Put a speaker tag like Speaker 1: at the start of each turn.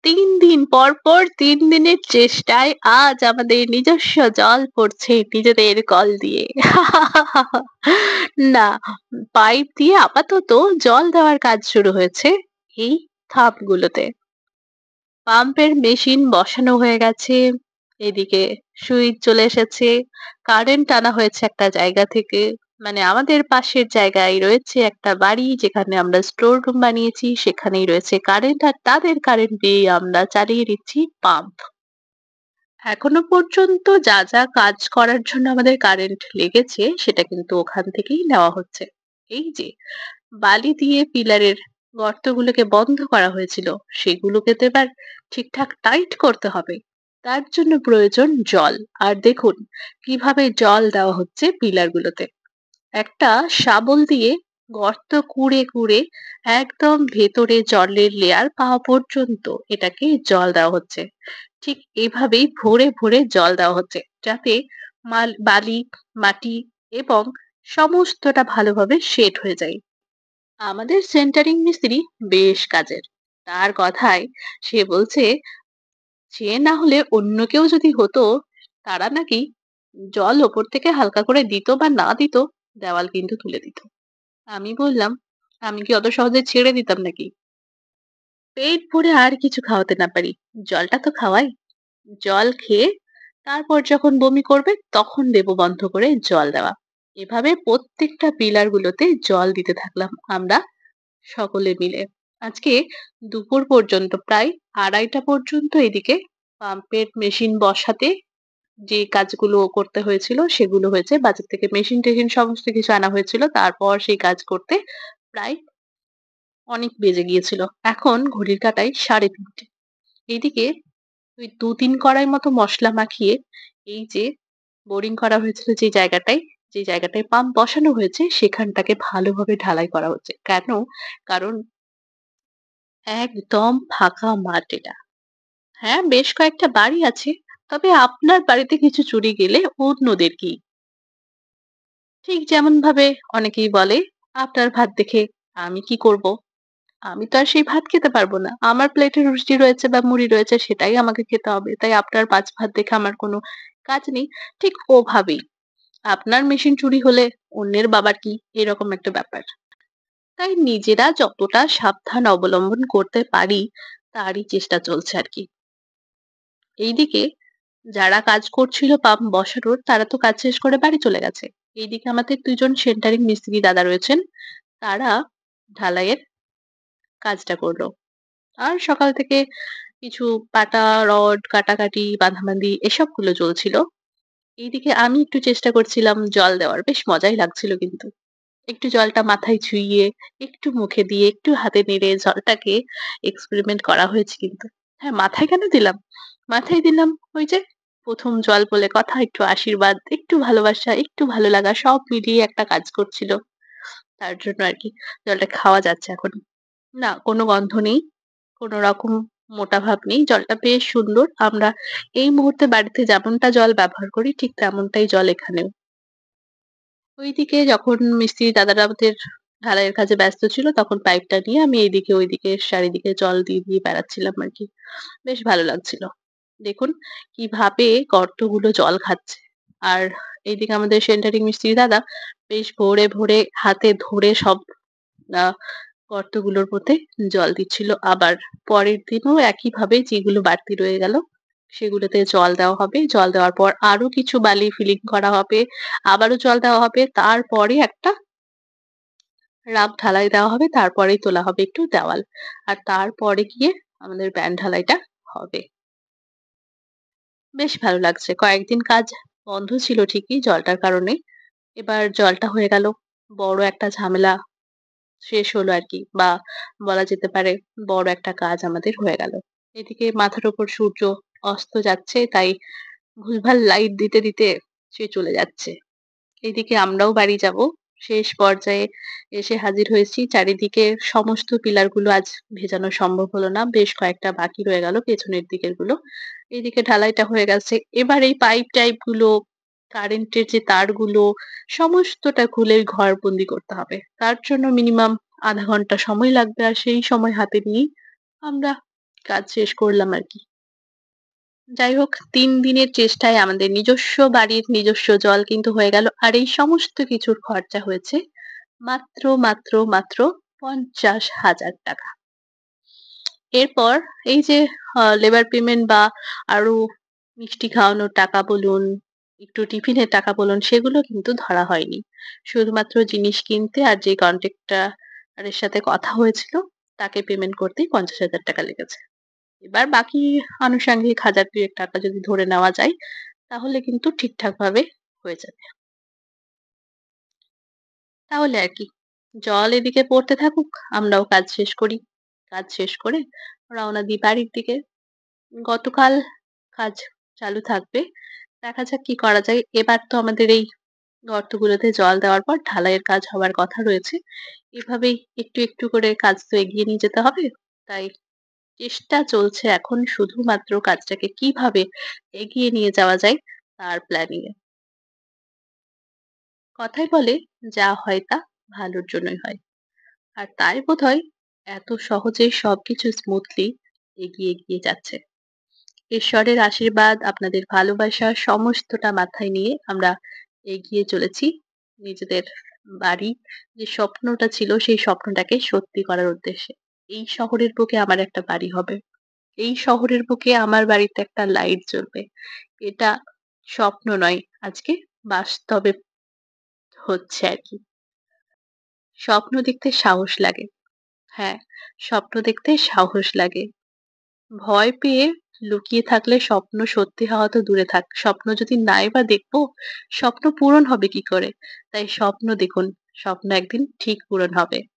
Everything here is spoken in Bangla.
Speaker 1: ৩ দিন পর, পর ৩ দিনের চেষ্টায় আজ আমাদের নিজস্ব জল পড়ছে নিজেদের কল দিয়ে। না, পাইপ দিয়ে আপাতত জল দেওয়ার কাজ শুরু হয়েছে এই ধাপগুলোতে। পাম্পের মেশিন বসানো হয়ে গেছে, এদিকে সুইচ চলে এসেছে, কারেন্ট আনা হয়েছে একটা জায়গা থেকে। মানে আমাদের পাশের জায়গায় রয়েছে একটা বাড়ি যেখানে আমরা স্টোর রুম বানিয়েছি, সেখানেই রয়েছে কারেন্ট আর তাদের কারেন্ট দিয়ে আমরা চালিয়ে দিচ্ছি পাম্প। এখনো পর্যন্ত যা, যা কাজ করার জন্য আমাদের কারেন্ট লেগেছে সেটা কিন্তু ওখান থেকেই নেওয়া হচ্ছে। এই যে বালি দিয়ে পিলারের গর্তগুলোকে বন্ধ করা হয়েছিল, সেগুলোকে তো এবার ঠিকঠাক টাইট করতে হবে। তার জন্য প্রয়োজন জল। আর দেখুন কিভাবে জল দেওয়া হচ্ছে পিলারগুলোতে। একটা শাবল দিয়ে গর্ত কুড়ে কুড়ে একদম ভেতরে জলের লেয়ার পাওয়া পর্যন্ত এটাকে জল দেওয়া হচ্ছে। ঠিক এভাবেই ভরে ভরে জল দেওয়া হচ্ছে যাতে বালি, মাটি এবং সমস্তটা ভালোভাবে সেট হয়ে যায়। আমাদের সেন্টারিং মিস্ত্রি বেশ কাজের। তার কথায় সে বলছে, সে না হলে অন্য কেউ যদি হতো, তারা নাকি জল ওপর থেকে হালকা করে দিত বা না দিত, দেওয়াল কিন্তু তুলে দিত। আমি বললাম, আমি কি অত সহজে ছেড়ে দিতাম নাকি? পেট ভরে আর কিছু খাওয়াতে না পারি, জলটা তো খাওয়াই। জল খেয়ে তারপর যখন বমি করবে তখন দেব বন্ধ করে জল দেওয়া। এভাবে প্রত্যেকটা পিলার গুলোতে জল দিতে থাকলাম আমরা সকলে মিলে। আজকে দুপুর পর্যন্ত প্রায় ২:৩০ পর্যন্ত এদিকে পাম্পের মেশিন বসাতে যে কাজগুলো করতে হয়েছিল সেগুলো হয়েছে। বাজার থেকে মেশিন-টেশিন সমস্ত কিছু আনা হয়েছিল। তারপর সেই কাজ করতে প্রায় অনেক বেজে গিয়েছিল। এখন ঘড়ির কাঁটায় ৩:৩০। এইদিকে ওই ২-৩ কড়াই মতো মসলা মাখিয়ে এই যে বোরিং করা হয়েছিল যে জায়গাটায় পাম্প বসানো হয়েছে সেখানটাকে ভালোভাবে ঢালাই করা হচ্ছে। কেন? কারণ একদম ফাঁকা মাঠ এটা। হ্যাঁ, বেশ কয়েকটা বাড়ি আছে। তবে আপনার বাড়িতে কিছু চুরি গেলে অন্যদের কি? ঠিক যেমনভাবে অনেকেই বলে, "আপনার ভাত দেখে আমি কি করব? আমি তো আর সেই ভাত খেতে পারব না। আমার প্লেটে রুটি রয়েছে বা মুড়ি রয়েছে সেটাই আমাকে খেতে হবে। তাই আপনার ভাত দেখে আমার কোনো কাজ নেই।" ঠিক ওভাবেই আপনার মেশিন চুরি হলে অন্যের বাবার কি? এরকম একটা ব্যাপার। তাই নিজেরা যতটা সাবধান অবলম্বন করতে পারি তারই চেষ্টা চলছে আরকি। এইদিকে যারা কাজ করছিল পাম্প বসানোর তারা তো কাজ শেষ করে বাড়ি চলে গেছে। এইদিকে আমাদের ২ জন সেন্টারিং মিস্ত্রি দাদা রয়েছেন। তারা ঢালাইয়ের কাজটা করলো। আর সকাল থেকে কিছু পাটা, রড কাটাকাটি, বাঁধাবাঁধি এসবগুলো চলছিল। এইদিকে আমি একটু চেষ্টা করছিলাম জল দেওয়ার। বেশ মজাই লাগছিল কিন্তু। একটু জলটা মাথায় ছুঁইয়ে, একটু মুখে দিয়ে, একটু হাতে নেড়ে জলটাকে এক্সপেরিমেন্ট করা হয়েছে কিন্তু। হ্যাঁ, মাথায় কেন দিলাম? মাথায় দিলাম ওই যে ১ম জল বলে কথা, একটু আশীর্বাদ, একটু ভালোবাসা, একটু ভালো লাগা সব মিলিয়ে একটা কাজ করছিল। তার জন্য আরকি জলটা খাওয়া যাচ্ছে এখন। না, কোনো গন্ধ নেই। কোনো রকম মোটা ভাব নেই। জলটা বেশ সুন্দর। আমরা এই মুহূর্তে বাড়িতে যেমনটা জল ব্যবহার করি ঠিক তেমনটাই জল এখানেও। ওইদিকে যখন মিস্ত্রি দাদারা আমাদের ঢালাইয়ের কাজে ব্যস্ত ছিল, তখন পাইপটা নিয়ে আমি এইদিকে ওইদিকে চারিদিকে জল দিয়ে, দিয়ে বেড়াচ্ছিলাম আরকি। বেশ ভালো লাগছিল। দেখুন কিভাবে গর্তগুলো জল খাচ্ছে। আর এইদিকে আমাদের সেন্টারিং মিস্ত্রি দাদা বেশ ভোরে, ভোরে হাতে ধরে সব আ গর্তগুলোর মধ্যে জল দিচ্ছিল। আবার পরের দিনও একইভাবে যেগুলো বাড়তি রয়ে গেল, সেগুলোতে জল দেওয়া হবে। জল দেওয়ার পর আরো কিছু বালি ফিলিং করা হবে। আবারও জল দেওয়া হবে। তারপরে একটা ঢালাই দেওয়া হবে। তারপরেই তোলা হবে একটু দেওয়াল। আর তারপরে গিয়ে আমাদের ব্যান্ড ঢালাইটা হবে। বেশ ভালো লাগছে। কয়েকদিন কাজ বন্ধ ছিল ঠিকই জলটার কারণে। এবার জলটা হয়ে গেল। বড় একটা ঝামেলা শেষ হলো আরকি। বা বলা যেতে পারে বড় একটা কাজ আমাদের হয়ে গেল। এদিকে মাথার উপর সূর্য অস্ত যাচ্ছে তাই ভুলভাল লাইট দিতে, দিতে সে চলে যাচ্ছে। এদিকে আমরাও বাড়ি যাবো। শেষ পর্যায়ে এসে হাজির হয়েছি। চারিদিকে সমস্ত পিলার গুলো আজ ভেজানো সম্ভব হলো না। বেশ কয়েকটা বাকি রয়ে গেল পেছনের দিকের গুলো। এদিকে ঢালাইটা হয়ে গেছে। এবার এই পাইপ-টাইপ গুলো, কারেন্টের যে তারগুলো সমস্তটা খুলে ঘরবন্দি করতে হবে। তার জন্য মিনিমাম ০.৫ ঘন্টা সময় লাগবে। আর সেই সময় হাতে নিয়েই আমরা কাজ শেষ করলাম আরকি। যাই হোক ৩ দিনের চেষ্টায় আমাদের নিজস্ব বাড়ির নিজস্ব জল কিন্তু হয়ে গেল। আর এই সমস্ত কিছুর খরচা হয়েছে মাত্র ৳৫০,০০০। এরপর এই যে লেবার পেমেন্ট বা আরো মিষ্টি খাওয়ানোর টাকা বলুন, একটু টিফিনের টাকা বলুন, সেগুলো কিন্তু ধরা হয়নি। শুধুমাত্র জিনিস কিনতে আর যে কন্ট্রাক্টর এর সাথে কথা হয়েছিল, তাকে পেমেন্ট করতেই ৳৫০,০০০ লেগেছে। এবার বাকি আনুষঙ্গিক ১,০০০ টাকা যদি ধরে নেওয়া যায়, তাহলে কিন্তু ঠিকঠাকভাবে হয়ে যাবে। তাহলে আর কি। জল এদিকে পড়তে থাকুক, আমরাও কাজ শেষ করি। কাজ শেষ করে রওনা দিই বাড়ির দিকে। গতকাল কাজ চালু থাকবে। দেখা যাক কি করা যায়। এবার তো আমাদের এই গর্তগুলোতে জল দেওয়ার পর ঢালাইয়ের কাজ হওয়ার কথা রয়েছে। এভাবেই একটু করে কাজ তো এগিয়ে নিয়ে যেতে হবে। তাই চেষ্টা চলছে এখন শুধুমাত্র কাজটাকে কিভাবে এগিয়ে নিয়ে যাওয়া যায় তার প্ল্যানিং এ। কথায় বলে যা হয় তা ভালোর জন্যই হয়। আর তাই বোধহয় এত সহজেই সবকিছু স্মুথলি এগিয়ে যাচ্ছে। ঈশ্বরের আশীর্বাদ, আপনাদের ভালোবাসা সমস্তটা মাথায় নিয়ে আমরা এগিয়ে চলেছি। নিজেদের বাড়ি যে স্বপ্নটা ছিল সেই স্বপ্নটাকে সত্যি করার উদ্দেশ্যে। এই শহরের বুকে আমার একটা বাড়ি হবে। এই শহরের বুকে আমার বাড়িতে একটা লাইট জ্বলবে। এটা স্বপ্ন নয়, আজকে বাস্তবে হচ্ছে আরকি। স্বপ্ন দেখতে সাহস লাগে। হ্যাঁ, স্বপ্ন দেখতে সাহস লাগে। ভয় পেয়ে লুকিয়ে থাকলে স্বপ্ন সত্যি হওয়া তো দূরে থাক। স্বপ্ন যদি নাই বা দেখব, স্বপ্ন পূরণ হবে কি করে? তাই স্বপ্ন দেখুন। স্বপ্ন একদিন ঠিক পূরণ হবে।